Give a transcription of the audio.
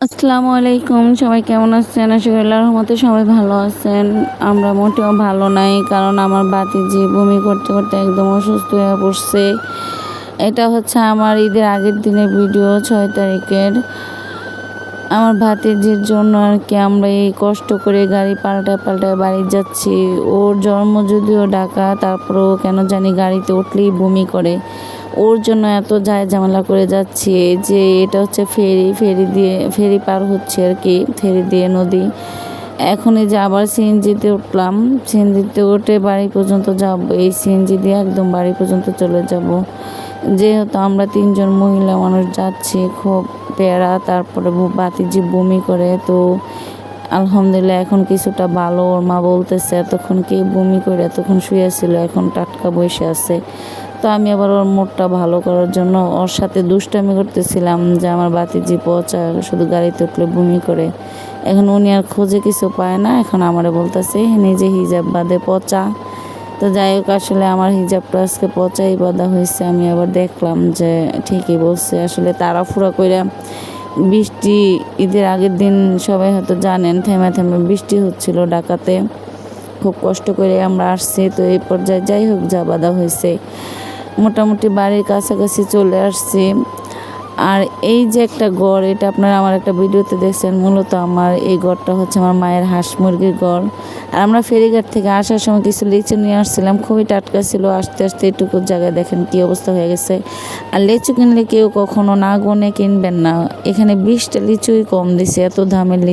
আসসালামু আলাইকুম, সবাই কেমন আছেন? আশা করি আল্লাহর রহমতে সবাই ভালো আছেন। আমরা মোটেও ভালো নাই, কারণ আমার ভাতিজি বমি করতে করতে একদম অসুস্থ হয়ে পড়ছে। এটা হচ্ছে আমার ঈদের আগের দিনের ভিডিও, 6 তারিখের। আমার ভাতিজির জন্য আর কি আমরা এই কষ্ট করে গাড়ি পাল্টায় বাড়ি যাচ্ছি। ওর জন্ম যদিও ঢাকা, তারপরেও কেন জানি গাড়িতে উঠলেই বমি করে। ওর জন্য এত ঝামেলা করে যাচ্ছি। যে এটা হচ্ছে ফেরি পার হচ্ছে আর কি, ফেরি দিয়ে নদী। এখন এই যে আবার সিএনজিতে উঠলাম, সিএনজিতে উঠে বাড়ি পর্যন্ত যাব। এই সিএনজি দিয়ে একদম বাড়ি পর্যন্ত চলে যাব। যেহেতু আমরা 3জন মহিলা মানুষ যাচ্ছি, খুব প্যারা। তারপরে ভাতিজি বমি করে, তো আলহামদুলিল্লাহ এখন কিছুটা ভালো। ওর মা বলতেছে এতক্ষণ কি বমি করে এতক্ষণ শুয়েছিল, এখন টাটকা বসে আছে। তো আমি আবার ওর মুডটা ভালো করার জন্য ওর সাথে দুষ্টামি করতেছিলাম যে আমার ভাতিজি পচা, শুধু গাড়িতে উঠলে বমি করে। এখন উনি আর খোঁজে কিছু পায় না, এখন আমারে বলতেছে নিজে হিজাব বাঁধে পচা। তো যাই হোক, আসলে আমার হিজাবটা আজকে পচাই বাঁধা হয়েছে। আমি আবার দেখলাম যে ঠিকই বলছে। আসলে তাড়াহুড়া করে বৃষ্টি, ঈদের আগের দিন সবাই হয়তো জানেন, থেমে থেমে বৃষ্টি হচ্ছিল ঢাকাতে। খুব কষ্ট করে আমরা আসছি। তো এই পর্যায়ে যাই হোক, যা বাঁধা হয়েছে, মোটামুটি বাড়ির কাছাকাছি চলে আসছি। আর এই যে একটা ঘর, এটা আপনারা আমার একটা ভিডিওতে দেখছেন। মূলত আমার এই ঘরটা হচ্ছে আমার মায়ের হাঁস মুরগির ঘর। আর আমরা ফেরিঘাট থেকে আসার সময় কিছু লিচু নিয়ে আসছিলাম, খুবই টাটকা ছিল। আস্তে আস্তে এটুকু জায়গায় দেখেন কি অবস্থা হয়ে গেছে। আর লিচু কিনলে কেউ কখনো না গুনে কিনবেন না। এখানে 20টা লিচুই কম দিছে, এত দামের লিচু।